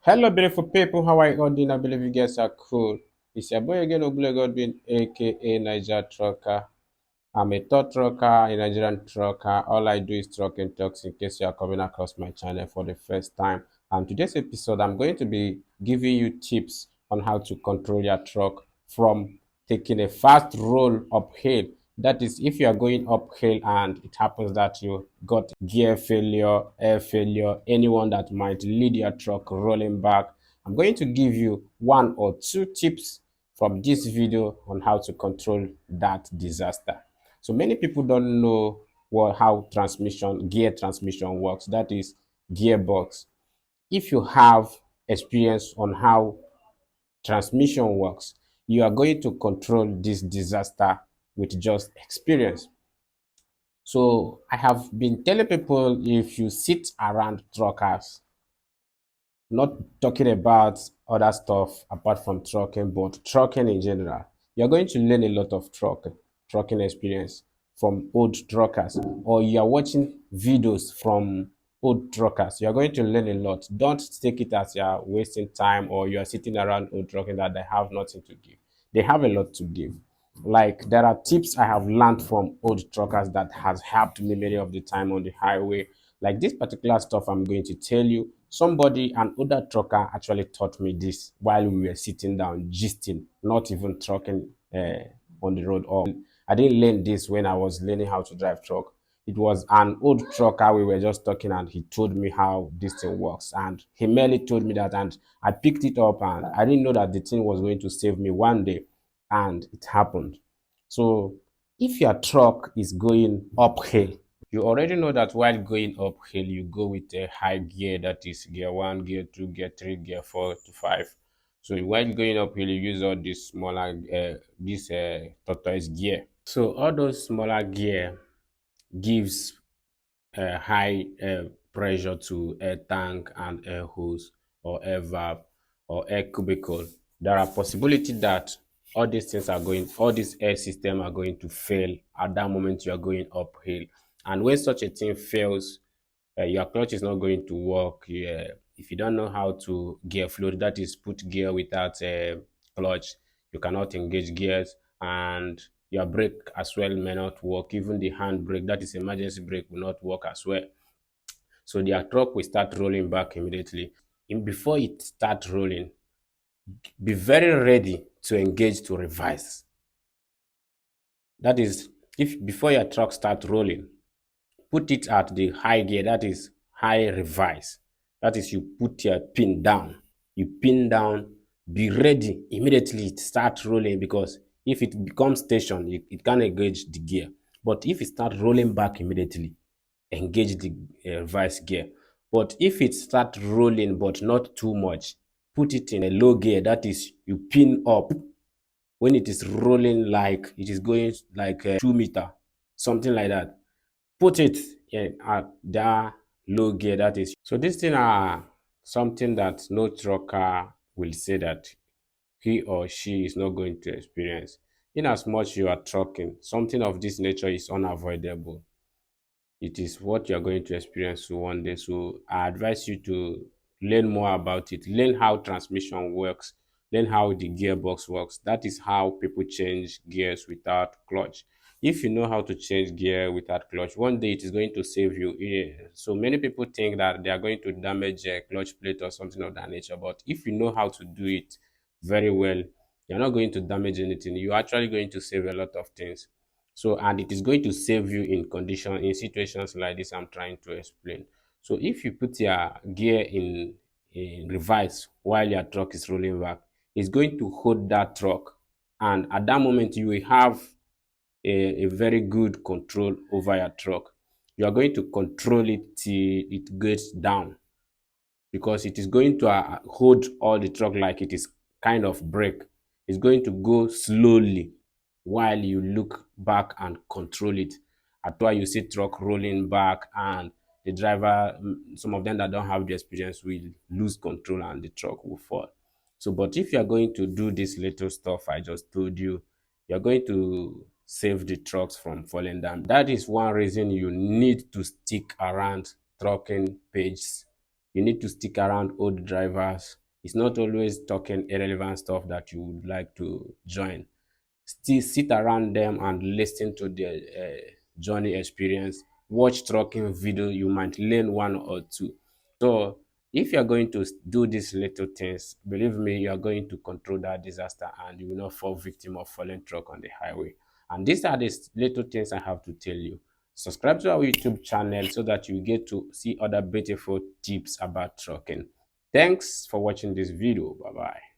Hello, beautiful people. How are you all doing? I believe you guys are cool. It's your boy again, Ogbule Godwin, aka Niger Trucker. I'm a thought trucker, a Nigerian trucker. All I do is truck and talks in case you are coming across my channel for the first time. Today's episode, I'm going to be giving you tips on how to control your truck from taking a fast roll uphill. That is, if you are going uphill and it happens that you got gear failure, air failure, anyone that might lead your truck rolling back, I'm going to give you one or two tips from this video on how to control that disaster. So many people don't know how gear transmission works. That is gearbox. If you have experience on how transmission works, you are going to control this disaster with just experience. So I have been telling people, if you sit around truckers, not talking about other stuff apart from trucking, but trucking in general, you're going to learn a lot of trucking experience from old truckers, or you are watching videos from old truckers. You're going to learn a lot. Don't take it as you're wasting time or you're sitting around old trucking that they have nothing to give. They have a lot to give. Like, there are tips I have learned from old truckers that has helped me many of the time on the highway. Like this particular stuff I'm going to tell you, somebody, an older trucker, actually taught me this while we were sitting down gisting, not even trucking on the road. Or I didn't learn this when I was learning how to drive truck. It was an old trucker. We were just talking and he told me how this thing works, and he merely told me that, and I picked it up, and I didn't know that the thing was going to save me one day, and it happened. So if your truck is going uphill, you already know that while going uphill, you go with a high gear, that is gear 1, gear 2, gear 3, gear 4 to 5. So while going uphill, you use all these smaller, this tortoise gear. So all those smaller gear gives high pressure to air tank and air hose or air valve or air cubicle. There are possibility that all these air system are going to fail at that moment you are going uphill. And when such a thing fails, your clutch is not going to work. If you don't know how to gear float, that is put gear without a clutch, you cannot engage gears, and your brake as well may not work. Even the hand brake, that is emergency brake, will not work as well. So their truck will start rolling back immediately. And before it starts rolling, be very ready to engage to reverse. That is, if before your truck starts rolling, put it at the high gear, that is high reverse. That is, you put your pin down. You pin down, be ready immediately it starts rolling, because if it becomes station, it can engage the gear. But if it starts rolling back immediately, engage the reverse gear. But if it starts rolling but not too much, put it in a low gear, that is, you pin up. When it is rolling, like it is going like 2 meter, something like that, put it in at that low gear, that is. So this thing are something that no trucker will say that he or she is not going to experience. In as much you are trucking, something of this nature is unavoidable. It is what you're going to experience one day. So I advise you to learn more about it, learn how transmission works, learn how the gearbox works. That is how people change gears without clutch. If you know how to change gear without clutch, one day it is going to save you. So many people think that they are going to damage a clutch plate or something of that nature, but if you know how to do it very well, you're not going to damage anything. You're actually going to save a lot of things. So, and it is going to save you in situations like this I'm trying to explain. So if you put your gear in reverse while your truck is rolling back, it's going to hold that truck, and at that moment you will have a very good control over your truck. You are going to control it till it gets down, because it is going to hold all the truck like it is kind of brake. It's going to go slowly while you look back and control it. At why you see truck rolling back, and the driver, some of them that don't have the experience, will lose control and the truck will fall. So, but if you are going to do this little stuff I just told you, you're going to save the trucks from falling down. That is one reason you need to stick around trucking pages You need to stick around old drivers. It's not always talking irrelevant stuff that you would like to join. Still sit around them and listen to their journey experience. Watch trucking video, you might learn one or two. So if you're going to do these little things, believe me, you are going to control that disaster and you will not fall victim of falling truck on the highway. And these are the little things I have to tell you. Subscribe to our YouTube channel so that you get to see other beautiful tips about trucking. Thanks for watching this video. Bye bye.